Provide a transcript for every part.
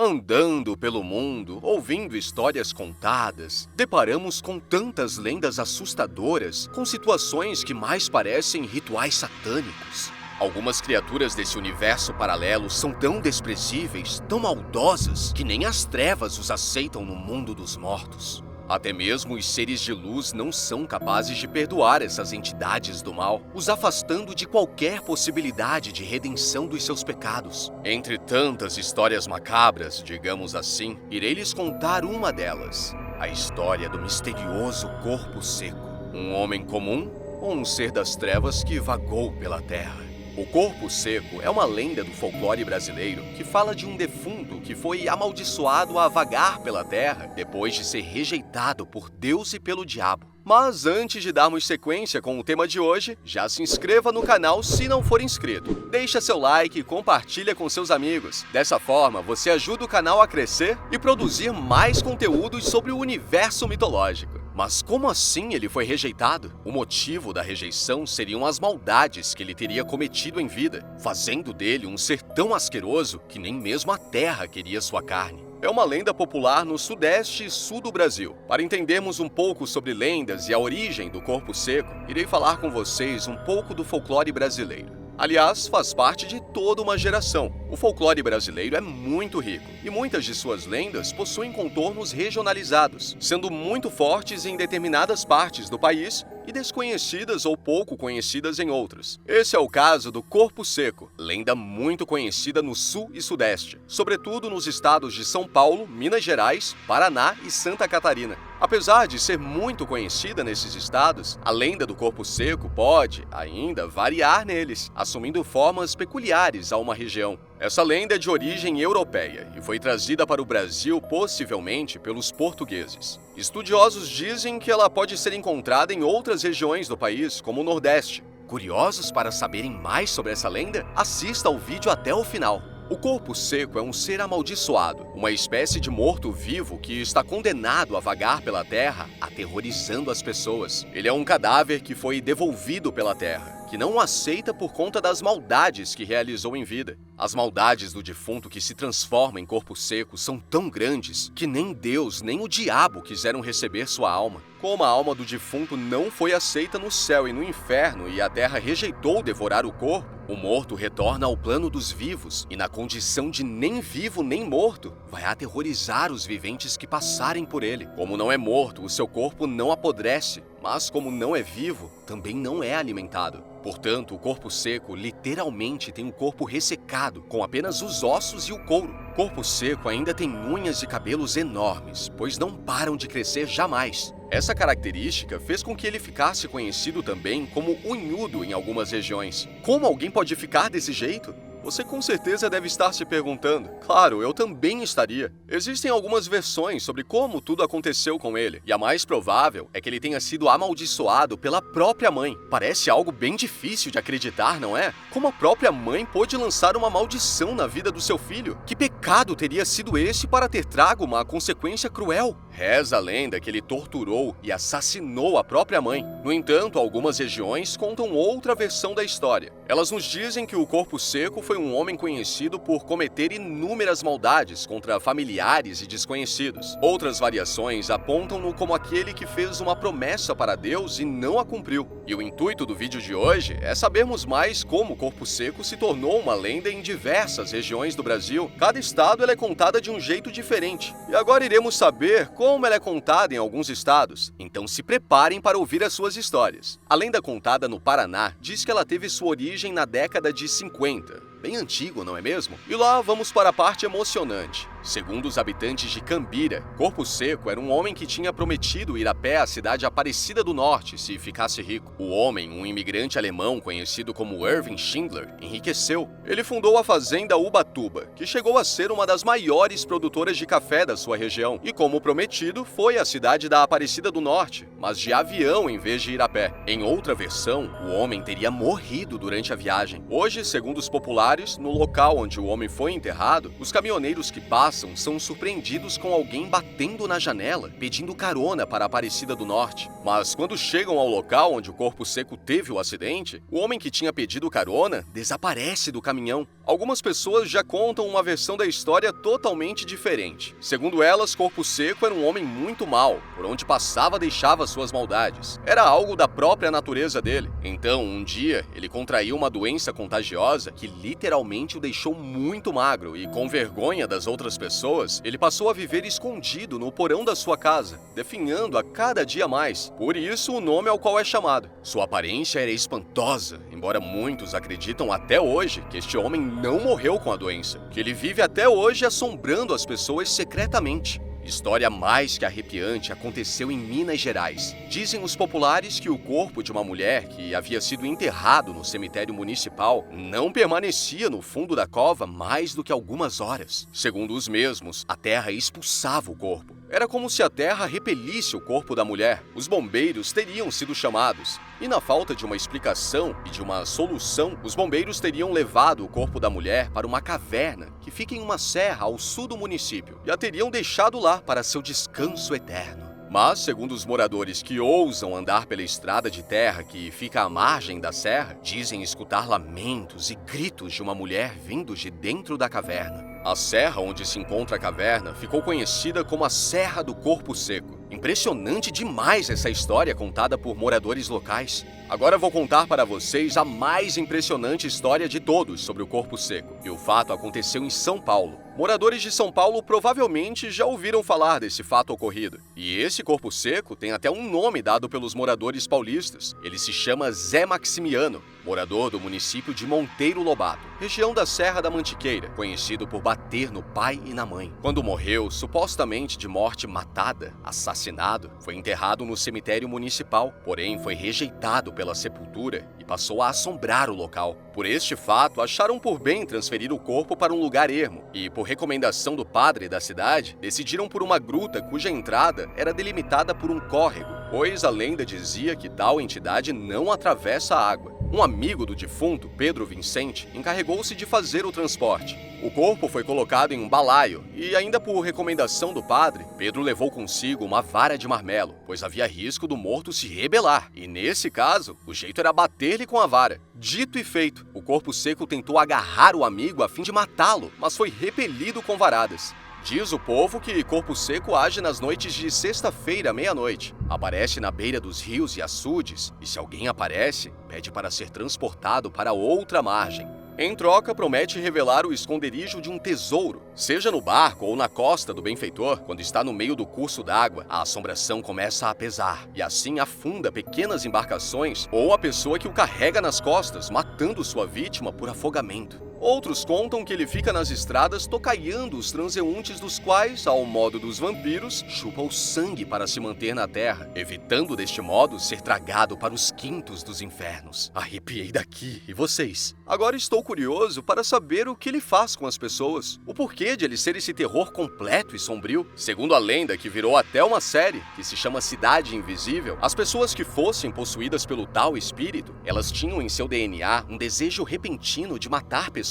Andando pelo mundo, ouvindo histórias contadas, deparamos com tantas lendas assustadoras, com situações que mais parecem rituais satânicos. Algumas criaturas desse universo paralelo são tão desprezíveis, tão maldosas, que nem as trevas os aceitam no mundo dos mortos. Até mesmo os seres de luz não são capazes de perdoar essas entidades do mal, os afastando de qualquer possibilidade de redenção dos seus pecados. Entre tantas histórias macabras, digamos assim, irei lhes contar uma delas: a história do misterioso corpo seco. Um homem comum ou um ser das trevas que vagou pela terra? O corpo seco é uma lenda do folclore brasileiro que fala de um defunto que foi amaldiçoado a vagar pela terra depois de ser rejeitado por Deus e pelo diabo. Mas antes de darmos sequência com o tema de hoje, já se inscreva no canal se não for inscrito. Deixa seu like e compartilha com seus amigos. Dessa forma, você ajuda o canal a crescer e produzir mais conteúdos sobre o universo mitológico. Mas como assim ele foi rejeitado? O motivo da rejeição seriam as maldades que ele teria cometido em vida, fazendo dele um ser tão asqueroso que nem mesmo a terra queria sua carne. É uma lenda popular no sudeste e sul do Brasil. Para entendermos um pouco sobre lendas e a origem do corpo seco, irei falar com vocês um pouco do folclore brasileiro. Aliás, faz parte de toda uma geração. O folclore brasileiro é muito rico e muitas de suas lendas possuem contornos regionalizados, sendo muito fortes em determinadas partes do país e desconhecidas ou pouco conhecidas em outras. Esse é o caso do corpo seco, lenda muito conhecida no sul e sudeste, sobretudo nos estados de São Paulo, Minas Gerais, Paraná e Santa Catarina. Apesar de ser muito conhecida nesses estados, a lenda do corpo seco pode, ainda, variar neles, assumindo formas peculiares a uma região. Essa lenda é de origem europeia e foi trazida para o Brasil possivelmente pelos portugueses. Estudiosos dizem que ela pode ser encontrada em outras regiões do país, como o Nordeste. Curiosos para saberem mais sobre essa lenda? Assista ao vídeo até o final. O corpo seco é um ser amaldiçoado, uma espécie de morto-vivo que está condenado a vagar pela terra, aterrorizando as pessoas. Ele é um cadáver que foi devolvido pela terra, que não o aceita por conta das maldades que realizou em vida. As maldades do defunto que se transforma em corpo seco são tão grandes que nem Deus nem o diabo quiseram receber sua alma. Como a alma do defunto não foi aceita no céu e no inferno e a terra rejeitou devorar o corpo, o morto retorna ao plano dos vivos e, na condição de nem vivo nem morto, vai aterrorizar os viventes que passarem por ele. Como não é morto, o seu corpo não apodrece, mas como não é vivo, também não é alimentado. Portanto, o corpo seco literalmente tem um corpo ressecado, com apenas os ossos e o couro. Corpo seco ainda tem unhas e cabelos enormes, pois não param de crescer jamais. Essa característica fez com que ele ficasse conhecido também como unhudo em algumas regiões. Como alguém pode ficar desse jeito? Você com certeza deve estar se perguntando. Claro, eu também estaria. Existem algumas versões sobre como tudo aconteceu com ele, e a mais provável é que ele tenha sido amaldiçoado pela própria mãe. Parece algo bem difícil de acreditar, não é? Como a própria mãe pôde lançar uma maldição na vida do seu filho? Que pecado teria sido esse para ter trago uma consequência cruel? Reza a lenda que ele torturou e assassinou a própria mãe. No entanto, algumas regiões contam outra versão da história. Elas nos dizem que o corpo seco foi um homem conhecido por cometer inúmeras maldades contra familiares e desconhecidos. Outras variações apontam-no como aquele que fez uma promessa para Deus e não a cumpriu. E o intuito do vídeo de hoje é sabermos mais como o corpo seco se tornou uma lenda em diversas regiões do Brasil. Cada estado ela é contada de um jeito diferente. E agora iremos saber como ela é contada em alguns estados. Então se preparem para ouvir as suas histórias. A lenda contada no Paraná diz que ela teve sua origem na década de 50. Bem antigo, não é mesmo? E lá vamos para a parte emocionante. Segundo os habitantes de Cambira, Corpo Seco era um homem que tinha prometido ir a pé à cidade Aparecida do Norte se ficasse rico. O homem, um imigrante alemão conhecido como Irving Schindler, enriqueceu. Ele fundou a fazenda Ubatuba, que chegou a ser uma das maiores produtoras de café da sua região. E como prometido, foi à cidade da Aparecida do Norte, mas de avião em vez de ir a pé. Em outra versão, o homem teria morrido durante a viagem. Hoje, segundo os populares lugares, no local onde o homem foi enterrado, os caminhoneiros que passam são surpreendidos com alguém batendo na janela, pedindo carona para a Aparecida do Norte. Mas quando chegam ao local onde o corpo seco teve o acidente, o homem que tinha pedido carona desaparece do caminhão. Algumas pessoas já contam uma versão da história totalmente diferente. Segundo elas, Corpo Seco era um homem muito mau, por onde passava deixava suas maldades. Era algo da própria natureza dele. Então, um dia, ele contraiu uma doença contagiosa que literalmente o deixou muito magro e, com vergonha das outras pessoas, ele passou a viver escondido no porão da sua casa, definhando a cada dia mais. Por isso, o nome ao qual é chamado. Sua aparência era espantosa, embora muitos acreditam até hoje que este homem não morreu com a doença, que ele vive até hoje assombrando as pessoas secretamente. História mais que arrepiante aconteceu em Minas Gerais. Dizem os populares que o corpo de uma mulher que havia sido enterrado no cemitério municipal não permanecia no fundo da cova mais do que algumas horas. Segundo os mesmos, a terra expulsava o corpo. Era como se a terra repelisse o corpo da mulher. Os bombeiros teriam sido chamados. E na falta de uma explicação e de uma solução, os bombeiros teriam levado o corpo da mulher para uma caverna que fica em uma serra ao sul do município e a teriam deixado lá para seu descanso eterno. Mas, segundo os moradores que ousam andar pela estrada de terra que fica à margem da serra, dizem escutar lamentos e gritos de uma mulher vindos de dentro da caverna. A serra onde se encontra a caverna ficou conhecida como a Serra do Corpo Seco. Impressionante demais essa história contada por moradores locais. Agora vou contar para vocês a mais impressionante história de todos sobre o Corpo Seco. E o fato aconteceu em São Paulo. Moradores de São Paulo provavelmente já ouviram falar desse fato ocorrido. E esse Corpo Seco tem até um nome dado pelos moradores paulistas. Ele se chama Zé Maximiano, morador do município de Monteiro Lobato, região da Serra da Mantiqueira, conhecido por bater no pai e na mãe. Quando morreu, supostamente de morte matada, assassinado, foi enterrado no cemitério municipal, porém foi rejeitado pela sepultura e passou a assombrar o local. Por este fato, acharam por bem transferir o corpo para um lugar ermo e, por recomendação do padre da cidade, decidiram por uma gruta cuja entrada era delimitada por um córrego, pois a lenda dizia que tal entidade não atravessa a água. Um amigo do defunto, Pedro Vicente, encarregou-se de fazer o transporte. O corpo foi colocado em um balaio e, ainda por recomendação do padre, Pedro levou consigo uma vara de marmelo, pois havia risco do morto se rebelar. E, nesse caso, o jeito era bater-lhe com a vara. Dito e feito, o Corpo Seco tentou agarrar o amigo a fim de matá-lo, mas foi repelido com varadas. Diz o povo que Corpo Seco age nas noites de sexta-feira à meia-noite. Aparece na beira dos rios e açudes, e se alguém aparece, pede para ser transportado para outra margem. Em troca, promete revelar o esconderijo de um tesouro. Seja no barco ou na costa do benfeitor, quando está no meio do curso d'água, a assombração começa a pesar, e assim afunda pequenas embarcações ou a pessoa que o carrega nas costas, matando sua vítima por afogamento. Outros contam que ele fica nas estradas tocaiando os transeuntes dos quais, ao modo dos vampiros, chupa o sangue para se manter na terra, evitando deste modo ser tragado para os quintos dos infernos. Arrepiei daqui, e vocês? Agora estou curioso para saber o que ele faz com as pessoas, o porquê de ele ser esse terror completo e sombrio. Segundo a lenda, que virou até uma série, que se chama Cidade Invisível, as pessoas que fossem possuídas pelo tal espírito, elas tinham em seu DNA um desejo repentino de matar pessoas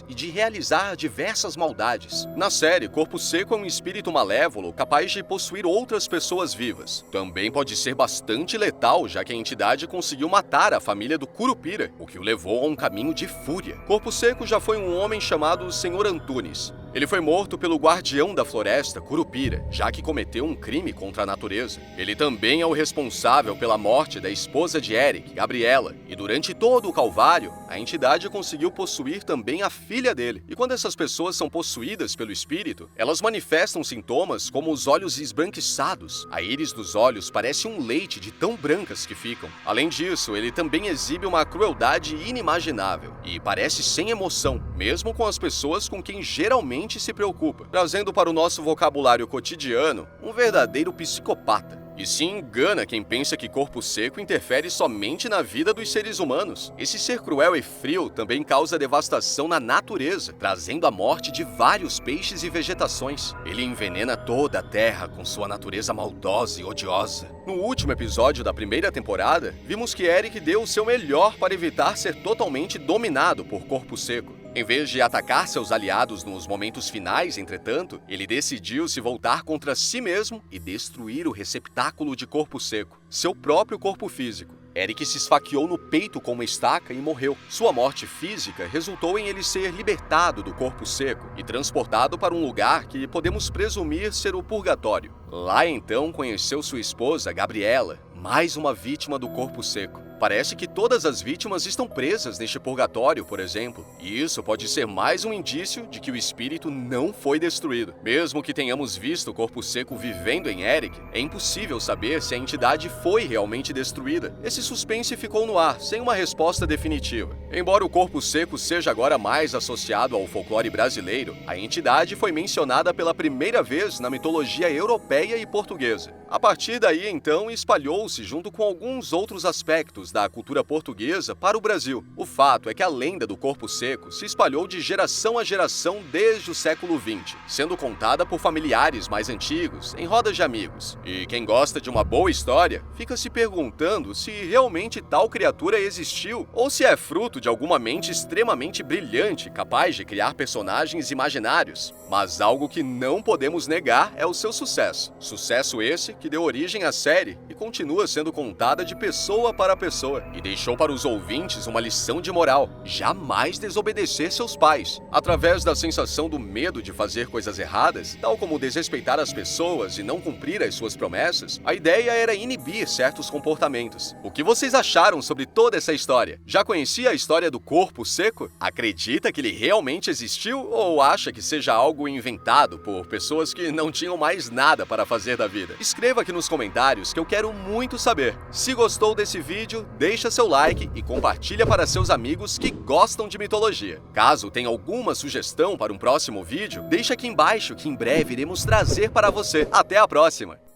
e de realizar diversas maldades. Na série, Corpo Seco é um espírito malévolo capaz de possuir outras pessoas vivas. Também pode ser bastante letal, já que a entidade conseguiu matar a família do Curupira, o que o levou a um caminho de fúria. Corpo Seco já foi um homem chamado Senhor Antunes. Ele foi morto pelo guardião da floresta, Curupira, já que cometeu um crime contra a natureza. Ele também é o responsável pela morte da esposa de Eric, Gabriela, e durante todo o Calvário, a entidade conseguiu possuir também a filha dele. E quando essas pessoas são possuídas pelo espírito, elas manifestam sintomas como os olhos esbranquiçados. A íris dos olhos parece um leite de tão brancas que ficam. Além disso, ele também exibe uma crueldade inimaginável e parece sem emoção, mesmo com as pessoas com quem geralmente se preocupa, trazendo para o nosso vocabulário cotidiano um verdadeiro psicopata. E se engana quem pensa que Corpo Seco interfere somente na vida dos seres humanos. Esse ser cruel e frio também causa devastação na natureza, trazendo a morte de vários peixes e vegetações. Ele envenena toda a terra com sua natureza maldosa e odiosa. No último episódio da primeira temporada, vimos que Eric deu o seu melhor para evitar ser totalmente dominado por Corpo Seco. Em vez de atacar seus aliados nos momentos finais, entretanto, ele decidiu se voltar contra si mesmo e destruir o receptáculo de corpo seco, seu próprio corpo físico. Eric se esfaqueou no peito com uma estaca e morreu. Sua morte física resultou em ele ser libertado do corpo seco e transportado para um lugar que podemos presumir ser o purgatório. Lá então conheceu sua esposa, Gabriela, mais uma vítima do corpo seco. Parece que todas as vítimas estão presas neste purgatório, por exemplo, e isso pode ser mais um indício de que o espírito não foi destruído. Mesmo que tenhamos visto o corpo seco vivendo em Eric, é impossível saber se a entidade foi realmente destruída. Esse suspense ficou no ar, sem uma resposta definitiva. Embora o corpo seco seja agora mais associado ao folclore brasileiro, a entidade foi mencionada pela primeira vez na mitologia europeia e portuguesa. A partir daí, então, espalhou-se junto com alguns outros aspectos da cultura portuguesa para o Brasil. O fato é que a lenda do corpo seco se espalhou de geração a geração desde o século XX, sendo contada por familiares mais antigos, em rodas de amigos. E quem gosta de uma boa história fica se perguntando se realmente tal criatura existiu ou se é fruto de alguma mente extremamente brilhante capaz de criar personagens imaginários. Mas algo que não podemos negar é o seu sucesso. Sucesso esse que deu origem à série e continua sendo contada de pessoa para pessoa, e deixou para os ouvintes uma lição de moral: jamais desobedecer seus pais. Através da sensação do medo de fazer coisas erradas, tal como desrespeitar as pessoas e não cumprir as suas promessas, a ideia era inibir certos comportamentos. O que vocês acharam sobre toda essa história? Já conhecia a história do corpo seco? Acredita que ele realmente existiu ou acha que seja algo inventado por pessoas que não tinham mais nada para fazer da vida? Escreva aqui nos comentários que eu quero muito saber. Se gostou desse vídeo, deixa seu like e compartilha para seus amigos que gostam de mitologia. Caso tenha alguma sugestão para um próximo vídeo, deixa aqui embaixo que em breve iremos trazer para você. Até a próxima!